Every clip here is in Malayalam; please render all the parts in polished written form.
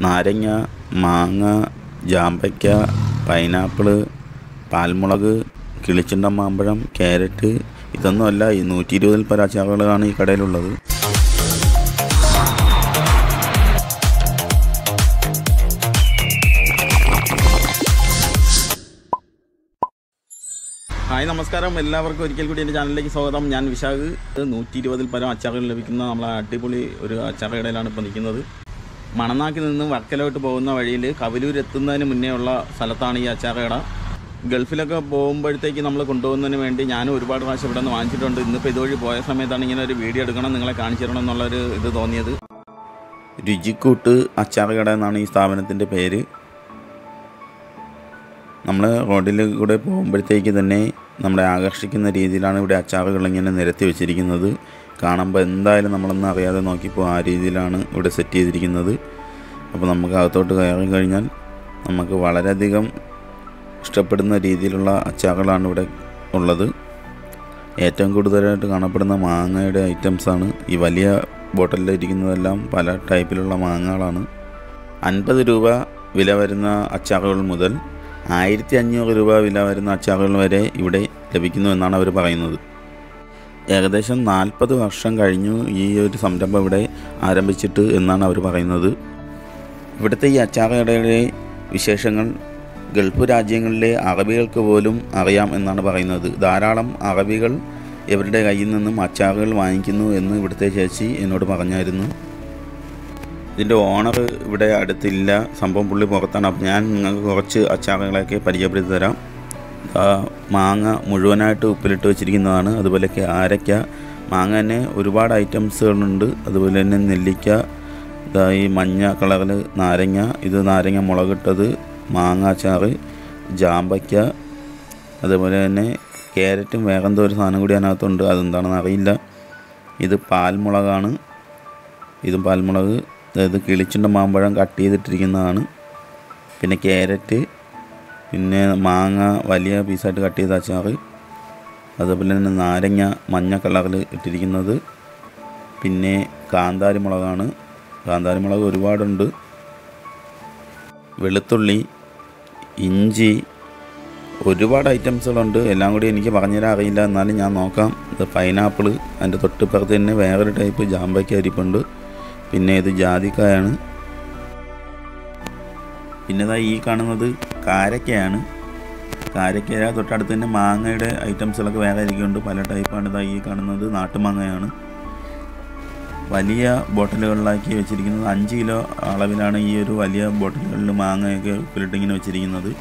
നാരങ്ങ, മാങ്ങ, ജാമ്പയ്ക്ക, പൈനാപ്പിൾ, പാൽമുളക്, കിളിച്ചുണ്ടൻ മാമ്പഴം, ക്യാരറ്റ്, ഇതൊന്നുമല്ല ഈ 120 പല അച്ചാറുകളാണ് ഈ കടയിലുള്ളത്. ഹായ് നമസ്കാരം, എല്ലാവർക്കും ഒരിക്കൽ കൂടി എൻ്റെ ചാനലിലേക്ക് സ്വാഗതം. ഞാൻ വിശാഖ്. 120 പരം അച്ചാറുകൾ ലഭിക്കുന്ന നമ്മളെ അടിപൊളി ഒരു അച്ചാർ കടയിലാണ് ഇപ്പോൾ നിൽക്കുന്നത്. മണനാക്കിൽ നിന്നും വർക്കലോട്ട് പോകുന്ന വഴിയിൽ കവലൂർ എത്തുന്നതിന് മുന്നേ ഉള്ള സ്ഥലത്താണ് ഈ അച്ചാർ കട. ഗൾഫിലൊക്കെ പോകുമ്പോഴത്തേക്ക് നമ്മൾ കൊണ്ടുപോകുന്നതിന് വേണ്ടി ഞാനും ഒരുപാട് പ്രാവശ്യം ഇവിടെ നിന്ന് വാങ്ങിച്ചിട്ടുണ്ട്. ഇന്നിപ്പോൾ ഇതുവഴി പോയ സമയത്താണ് ഇങ്ങനെ ഒരു വീഡിയോ എടുക്കണം, നിങ്ങളെ കാണിച്ചു തരണം എന്നുള്ളൊരു ഇത് തോന്നിയത്. രുചിക്കൂട്ട് അച്ചാർ കട എന്നാണ് ഈ സ്ഥാപനത്തിൻ്റെ പേര്. നമ്മൾ റോഡിൽ കൂടെ പോകുമ്പോഴത്തേക്ക് തന്നെ നമ്മളെ ആകർഷിക്കുന്ന രീതിയിലാണ് ഇവിടെ അച്ചാറുകൾ ഇങ്ങനെ നിരത്തി വെച്ചിരിക്കുന്നത്. കാണുമ്പോൾ എന്തായാലും നമ്മളൊന്നും അറിയാതെ നോക്കിപ്പോൾ ആ രീതിയിലാണ് ഇവിടെ സെറ്റ് ചെയ്തിരിക്കുന്നത്. അപ്പോൾ നമുക്ക് അകത്തോട്ട് കയറി കഴിഞ്ഞാൽ നമുക്ക് വളരെയധികം ഇഷ്ടപ്പെടുന്ന രീതിയിലുള്ള അച്ചാറുകളാണ് ഇവിടെ ഉള്ളത്. ഏറ്റവും കൂടുതലായിട്ട് കാണപ്പെടുന്ന മാങ്ങയുടെ ഐറ്റംസാണ്. ഈ വലിയ ബോട്ടിലിലിരിക്കുന്നതെല്ലാം പല ടൈപ്പിലുള്ള മാങ്ങകളാണ്. 50 രൂപ വില വരുന്ന അച്ചാറുകൾ മുതൽ 1500 രൂപ വില വരുന്ന അച്ചാറുകൾ വരെ ഇവിടെ ലഭിക്കുന്നു എന്നാണ് അവർ പറയുന്നത്. ഏകദേശം 40 വർഷം കഴിഞ്ഞു ഈ ഒരു സംരംഭം ഇവിടെ ആരംഭിച്ചിട്ട് എന്നാണ് അവർ പറയുന്നത്. ഇവിടുത്തെ ഈ അച്ചാർ കടയുടെ വിശേഷങ്ങൾ ഗൾഫ് രാജ്യങ്ങളിലെ അറബികൾക്ക് പോലും അറിയാം എന്നാണ് പറയുന്നത്. ധാരാളം അറബികൾ ഇവരുടെ കയ്യിൽ നിന്നും അച്ചാറുകൾ വാങ്ങിക്കുന്നു എന്ന് ഇവിടുത്തെ ചേച്ചി എന്നോട് പറഞ്ഞായിരുന്നു. ഇതിൻ്റെ ഓണർ ഇവിടെ അടുത്തില്ല, സംഭവം പുള്ളി പുറത്താണ്. അപ്പോൾ ഞാൻ നിങ്ങൾക്ക് കുറച്ച് അച്ചാറുകളൊക്കെ പരിചയപ്പെടുത്തി തരാം. മാങ്ങ മുഴുവനായിട്ട് ഉപ്പിലിട്ട് വെച്ചിരിക്കുന്നതാണ്. അതുപോലെ ആരയ്ക്ക, മാങ്ങ തന്നെ ഒരുപാട് ഐറ്റംസുകളുണ്ട്. അതുപോലെ തന്നെ നെല്ലിക്ക, ഈ മഞ്ഞ കളറിൽ നാരങ്ങ, ഇത് നാരങ്ങ മുളകിട്ടത്, മാങ്ങ അച്ചാറ്, ജാമ്പയ്ക്ക, അതുപോലെ തന്നെ ക്യാരറ്റും വേറെന്തോ ഒരു സാധനം കൂടി അതിനകത്തുണ്ട്, അതെന്താണെന്ന് അറിയില്ല. ഇത് പാൽമുളകാണ്, ഇതും പാൽമുളക്. അതായത് കിളിച്ചുണ്ടൻ മാമ്പഴം കട്ട് ചെയ്തിട്ടിരിക്കുന്നതാണ്. പിന്നെ ക്യാരറ്റ്, പിന്നെ മാങ്ങ വലിയ പീസായിട്ട് കട്ട് ചെയ്ത അച്ചാറ്, അതുപോലെ തന്നെ നാരങ്ങ മഞ്ഞ കളറിൽ ഇട്ടിരിക്കുന്നത്, പിന്നെ കാന്താരി മുളകാണ്. കാന്താരി മുളക് ഒരുപാടുണ്ട്. വെളുത്തുള്ളി, ഇഞ്ചി, ഒരുപാട് ഐറ്റംസുകളുണ്ട്. എല്ലാം കൂടി എനിക്ക് പറഞ്ഞുതരാൻ അറിയില്ല, എന്നാലും ഞാൻ നോക്കാം. ഇത് പൈനാപ്പിൾ, അതിൻ്റെ തൊട്ടിപ്പുറത്ത് തന്നെ വേറൊരു ടൈപ്പ് ജാമ്പയ്ക്ക അരിപ്പുണ്ട്. പിന്നെ ഇത് ജാതിക്കായാണ്. പിന്നെ ഇതാ ഈ കാണുന്നത് കാരക്കയാണ്. കാരക്ക തൊട്ടടുത്ത് തന്നെ മാങ്ങയുടെ ഐറ്റംസുകളൊക്കെ വേറെ ഇരിക്കുന്നുണ്ട്, പല ടൈപ്പാണ്. ഇതാ ഈ കാണുന്നത് നാട്ടുമാങ്ങയാണ്. വലിയ ബോട്ടിലുകളിലാക്കി വെച്ചിരിക്കുന്നത് 5 കിലോ അളവിലാണ് ഈ ഒരു വലിയ ബോട്ടിലുകളിൽ മാങ്ങയൊക്കെ ഉപ്പിലിട്ടിങ്ങനെ വെച്ചിരിക്കുന്നത്.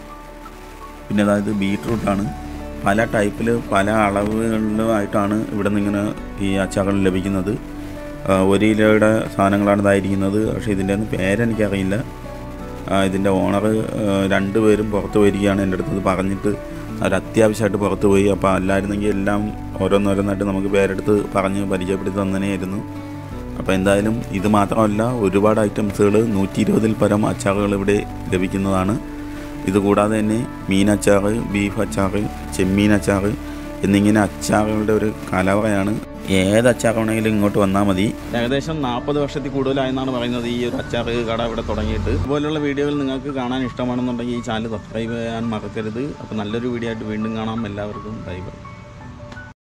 പിന്നെ അതായത് ബീട്രൂട്ടാണ്. പല ടൈപ്പിൽ പല അളവുകളിലുമായിട്ടാണ് ഇവിടെ നിന്ന് ഇങ്ങനെ ഈ അച്ചാറുകൾ ലഭിക്കുന്നത്. 1 കിലോയുടെ സാധനങ്ങളാണ് ഇതായിരിക്കുന്നത്. പക്ഷേ ഇതിൻ്റെ ഒന്നും പേരെനിക്കറിയില്ല. ഇതിൻ്റെ ഓണർ 2 പേരും പുറത്ത് പോയിരിക്കുകയാണ്. എൻ്റെ അടുത്ത് പറഞ്ഞിട്ട് അവർ അത്യാവശ്യമായിട്ട് പുറത്ത് പോയി. അപ്പോൾ അല്ലായിരുന്നെങ്കിൽ എല്ലാം ഓരോന്നോരോന്നായിട്ട് നമുക്ക് പേരെടുത്ത് പറഞ്ഞ് പരിചയപ്പെടുത്തി തന്നേനായിരുന്നു. അപ്പോൾ എന്തായാലും ഇത് മാത്രമല്ല, ഒരുപാട് ഐറ്റംസുകൾ 120 പരം അച്ചാറുകൾ ഇവിടെ ലഭിക്കുന്നതാണ്. ഇതുകൂടാതെ തന്നെ മീനച്ചാർ, ബീഫ് അച്ചാർ, ചെമ്മീൻ അച്ചാർ എന്നിങ്ങനെ അച്ചാറുകളുടെ ഒരു കലവറയാണ്. ഏത് അച്ചാർ വേണമെങ്കിലും ഇങ്ങോട്ട് വന്നാൽ മതി. ഏകദേശം 40 വർഷത്തിൽ കൂടുതലായെന്നാണ് പറയുന്നത് ഈ ഒരു അച്ചാർ കട ഇവിടെ തുടങ്ങിയിട്ട്. ഇതുപോലുള്ള വീഡിയോകൾ നിങ്ങൾക്ക് കാണാൻ ഇഷ്ടമാണെന്നുണ്ടെങ്കിൽ ഈ ചാനൽ സബ്സ്ക്രൈബ് ചെയ്യാൻ മറക്കരുത്. അപ്പോൾ നല്ലൊരു വീഡിയോ ആയിട്ട് വീണ്ടും കാണാം. എല്ലാവർക്കും ബൈ ബൈ.